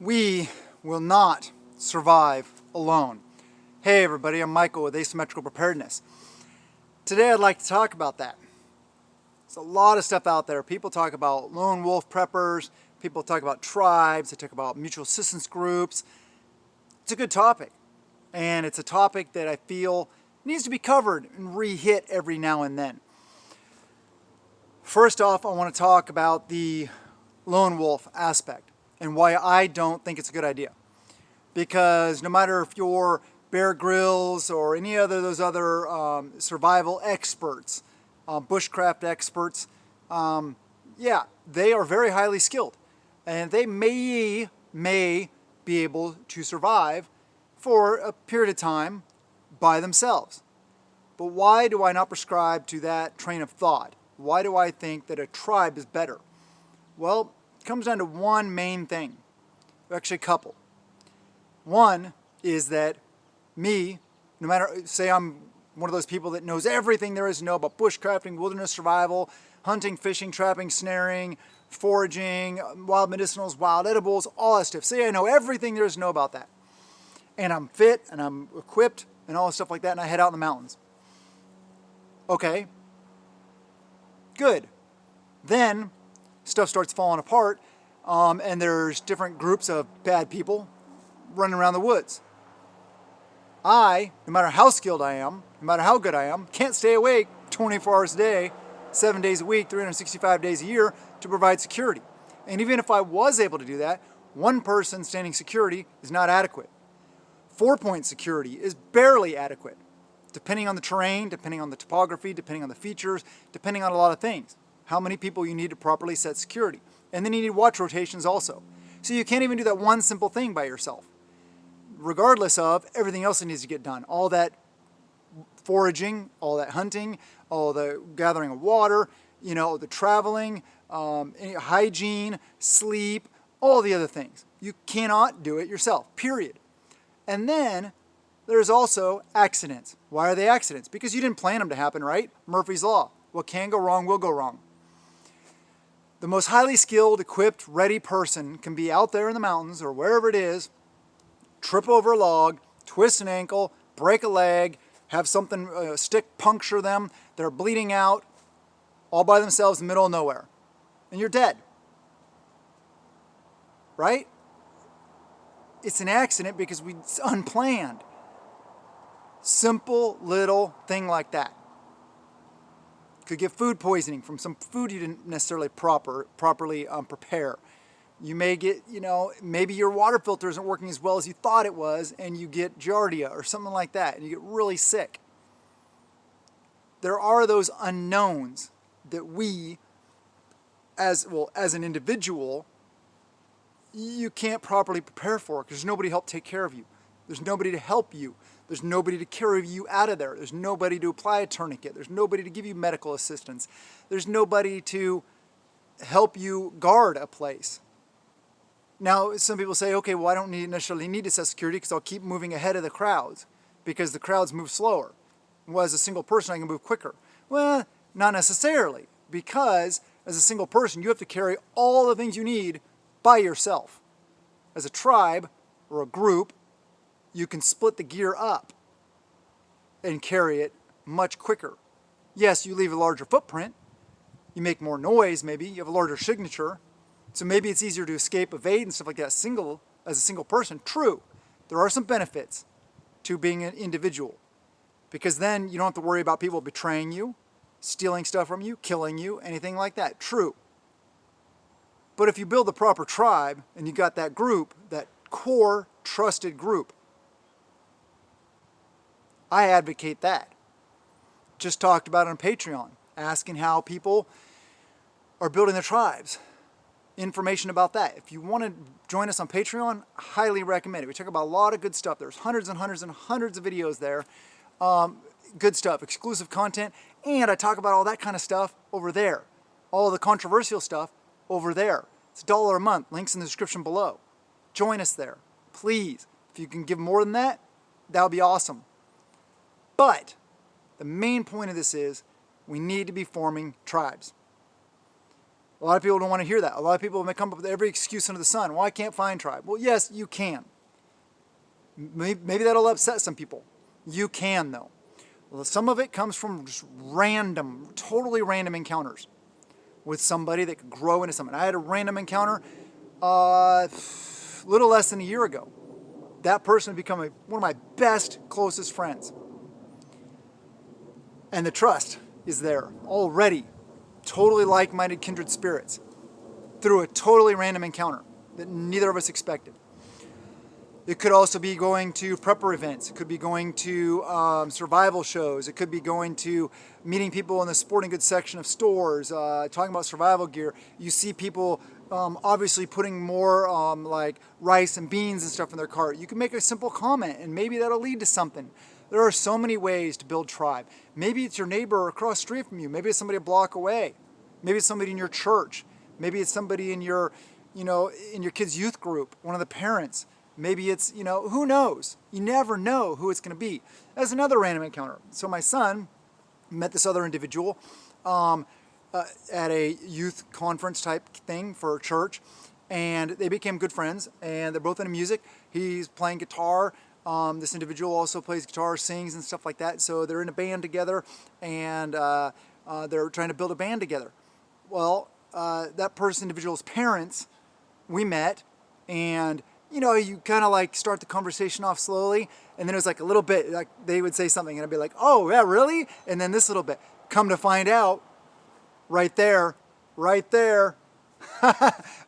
We will not survive alone. Hey everybody, I'm Michael with Asymmetrical Preparedness. Today I'd like to talk about that. There's a lot of stuff out there. People talk about lone wolf preppers, people talk about tribes, they talk about mutual assistance groups. It's a good topic, and it's a topic that I feel needs to be covered and re-hit every now and then. First off, I want to talk about the lone wolf aspect and why I don't think it's a good idea. Because no matter if you're Bear Grylls or any other those other survival experts, bushcraft experts, yeah, they are very highly skilled, and they may be able to survive for a period of time by themselves. But why do I not prescribe to that train of thought? Why do I think that a tribe is better? Well, it comes down to one main thing, actually a couple. One is that me, no matter, say I'm one of those people that knows everything there is to know about bushcrafting, wilderness survival, hunting, fishing, trapping, snaring, foraging, wild medicinals, wild edibles, all that stuff. Say I know everything there is to know about that. And I'm fit and I'm equipped and all stuff like that, and I head out in the mountains. Okay, good. Then stuff starts falling apart, and there's different groups of bad people running around the woods. I, no matter how skilled I am, no matter how good I am, can't stay awake 24 hours a day, 7 days a week, 365 days a year to provide security. And even if I was able to do that, one person standing security is not adequate. 4-point security is barely adequate, depending on the terrain, depending on the topography, depending on the features, depending on a lot of things. How many people you need to properly set security. And then you need watch rotations also. So you can't even do that one simple thing by yourself, regardless of everything else that needs to get done. All that foraging, all that hunting, all the gathering of water, the traveling, hygiene, sleep, all the other things. You cannot do it yourself, period. And then there's also accidents. Why are they accidents? Because you didn't plan them to happen, right? Murphy's Law. What can go wrong will go wrong. The most highly skilled, equipped, ready person can be out there in the mountains or wherever it is, trip over a log, twist an ankle, break a leg, have something, a stick puncture them, they're bleeding out, all by themselves in the middle of nowhere. And you're dead. Right? It's an accident because it's unplanned. Simple little thing like that. Could get food poisoning from some food you didn't necessarily properly prepare. You may get, maybe your water filter isn't working as well as you thought it was, and you get giardia or something like that, and you get really sick. There are those unknowns that we, as an individual, you can't properly prepare for because there's nobody to help take care of you. There's nobody to help you. There's nobody to carry you out of there. There's nobody to apply a tourniquet. There's nobody to give you medical assistance. There's nobody to help you guard a place. Now, some people say, okay, well, I don't necessarily need to set security because I'll keep moving ahead of the crowds because the crowds move slower. Well, as a single person, I can move quicker. Well, not necessarily, because as a single person, you have to carry all the things you need by yourself. As a tribe or a group, you can split the gear up and carry it much quicker. Yes, you leave a larger footprint. You make more noise, maybe. You have a larger signature. So maybe it's easier to escape, evade, and stuff like that as a single person. True. There are some benefits to being an individual, because then you don't have to worry about people betraying you, stealing stuff from you, killing you, anything like that. True. But if you build the proper tribe and you got that group, that core trusted group, I advocate that. Just talked about it on Patreon, asking how people are building their tribes. Information about that. If you want to join us on Patreon, highly recommend it. We talk about a lot of good stuff. There's hundreds and hundreds and hundreds of videos there. Good stuff, exclusive content, and I talk about all that kind of stuff over there. All the controversial stuff over there. It's $1 a month. Links in the description below. Join us there, please. If you can give more than that, that would be awesome. But the main point of this is we need to be forming tribes. A lot of people don't want to hear that. A lot of people may come up with every excuse under the sun. Well, I can't find tribe. Well, yes, you can. Maybe that'll upset some people. You can, though. Well, some of it comes from just random, totally random encounters with somebody that could grow into something. I had a random encounter little less than a year ago. That person had become one of my best, closest friends. And the trust is there already. Totally like-minded kindred spirits through a totally random encounter that neither of us expected. It could also be going to prepper events. It could be going to survival shows. It could be going to meeting people in the sporting goods section of stores, talking about survival gear. You see people obviously putting more like rice and beans and stuff in their cart. You can make a simple comment and maybe that'll lead to something. There are so many ways to build tribe. Maybe it's your neighbor across the street from you. Maybe it's somebody a block away. Maybe it's somebody in your church. Maybe it's somebody in your, in your kid's youth group, one of the parents. Maybe it's, who knows? You never know who it's going to be. That's another random encounter. So my son met this other individual at a youth conference type thing for a church, and they became good friends, and they're both into music. He's playing guitar. This individual also plays guitar, sings, and stuff like that. So they're in a band together, and they're trying to build a band together. Well, that individual's parents, we met, and you kind of like start the conversation off slowly, and then it was like a little bit, like they would say something, and I'd be like, oh, yeah, really? And then this little bit. Come to find out, right there,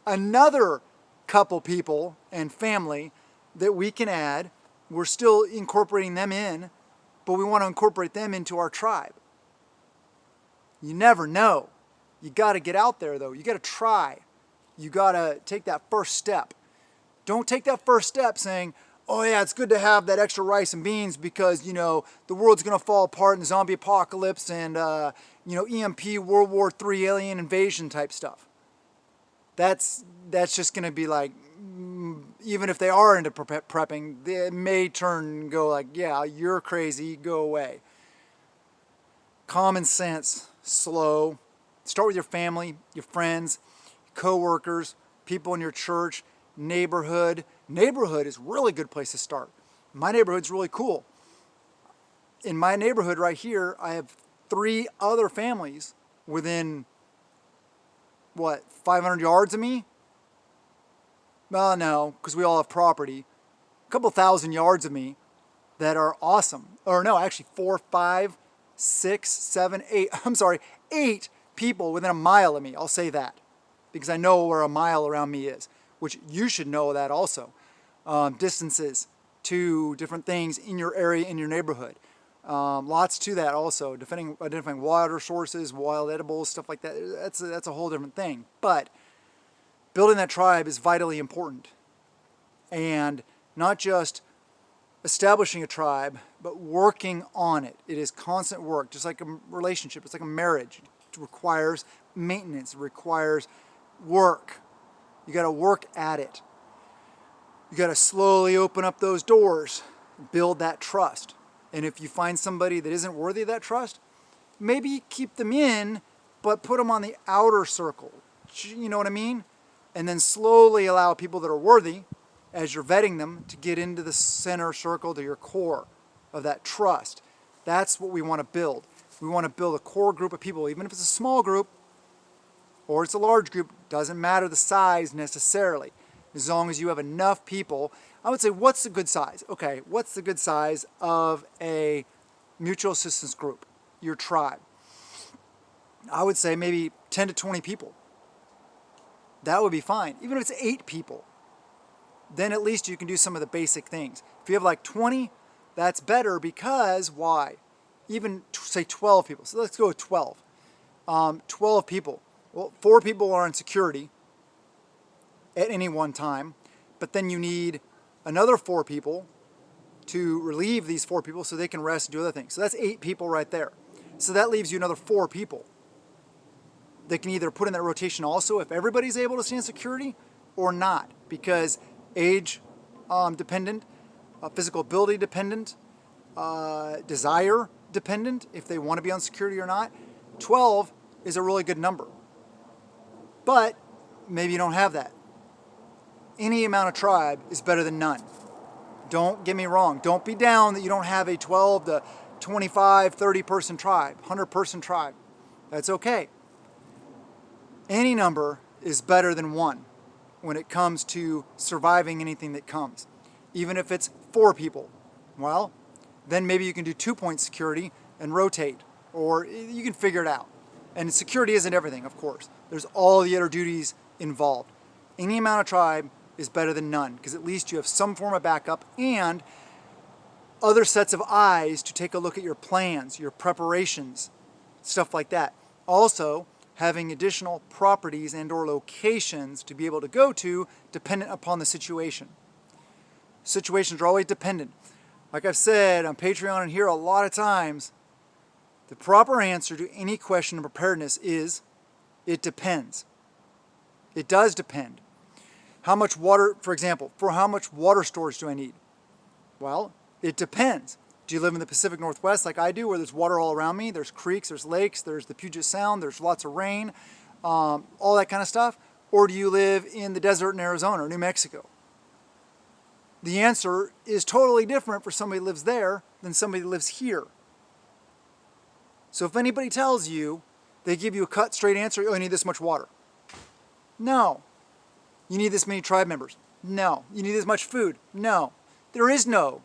another couple people and family that we can add. We're still incorporating them in, but we want to incorporate them into our tribe. You never know. You got to get out there, though. You got to try. You got to take that first step. Don't take that first step saying, oh yeah, it's good to have that extra rice and beans because, the world's going to fall apart in the zombie apocalypse and, EMP, World War III, alien invasion type stuff. That's just going to be like, even if they are into prepping, they may turn and go like, yeah, you're crazy, go away. Common sense, slow. Start with your family, your friends, co-workers, people in your church, neighborhood. Neighborhood is a really good place to start. My neighborhood's really cool. In my neighborhood right here, I have 3 other families within, 500 yards of me? Well, no, because we all have property. A couple thousand yards of me that are awesome. Or no, actually 4, 5, 6, 7, 8. I'm sorry, 8 people within a mile of me. I'll say that because I know where a mile around me is, which you should know that also. Distances to different things in your area, in your neighborhood. Lots to that also, identifying water sources, wild edibles, stuff like that. That's a whole different thing. But building that tribe is vitally important. And not just establishing a tribe, but working on it. It is constant work, just like a relationship. It's like a marriage. It requires maintenance. It requires work. You got to work at it. You got to slowly open up those doors, build that trust. And if you find somebody that isn't worthy of that trust, maybe keep them in, but put them on the outer circle. You know what I mean? And then slowly allow people that are worthy, as you're vetting them, to get into the center circle, to your core of that trust. That's what we want to build. We want to build a core group of people, even if it's a small group or it's a large group. Doesn't matter the size necessarily, as long as you have enough people. I would say, what's the good size? Okay, what's the good size of a mutual assistance group, your tribe? I would say maybe 10 to 20 people. That would be fine. Even if it's 8 people, then at least you can do some of the basic things. If you have like 20, that's better because why? Even say 12 people. So let's go with 12. 12 people. Well, 4 people are in security at any one time, but then you need another 4 people to relieve these 4 people so they can rest and do other things. So that's 8 people right there. So that leaves you another 4 people. They can either put in that rotation also if everybody's able to stand security or not, because age dependent, physical ability dependent, desire dependent, if they want to be on security or not. 12 is a really good number. But maybe you don't have that. Any amount of tribe is better than none. Don't get me wrong. Don't be down that you don't have a 12 to 25, 30 person tribe, 100 person tribe. That's okay. Any number is better than one when it comes to surviving anything that comes. Even if it's 4 people, well, then maybe you can do 2-point security and rotate, or you can figure it out. And security isn't everything, of course. There's all the other duties involved. Any amount of tribe is better than none, because at least you have some form of backup and other sets of eyes to take a look at your plans, your preparations, stuff like that. Also, having additional properties and or locations to be able to go to dependent upon the situation. Situations are always dependent. Like I've said on Patreon and here a lot of times, the proper answer to any question of preparedness is, it depends. It does depend. How much water, for example, for how much water storage do I need? Well, it depends. Do you live in the Pacific Northwest like I do, where there's water all around me? There's creeks, there's lakes, there's the Puget Sound, there's lots of rain, all that kind of stuff? Or do you live in the desert in Arizona or New Mexico? The answer is totally different for somebody who lives there than somebody who lives here. So if anybody tells you, they give you a cut, straight answer, oh, you need this much water. No. You need this many tribe members. No. You need this much food. No. There is no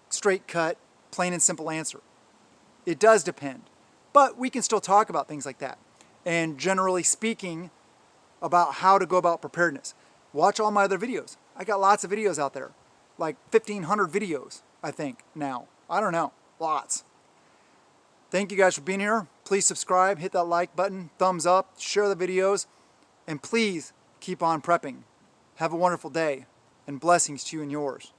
straight cut, plain and simple answer. It does depend. But we can still talk about things like that. And generally speaking, about how to go about preparedness. Watch all my other videos. I got lots of videos out there. Like 1,500 videos, I think, now. I don't know. Lots. Thank you guys for being here. Please subscribe, hit that like button, thumbs up, share the videos, and please keep on prepping. Have a wonderful day, and blessings to you and yours.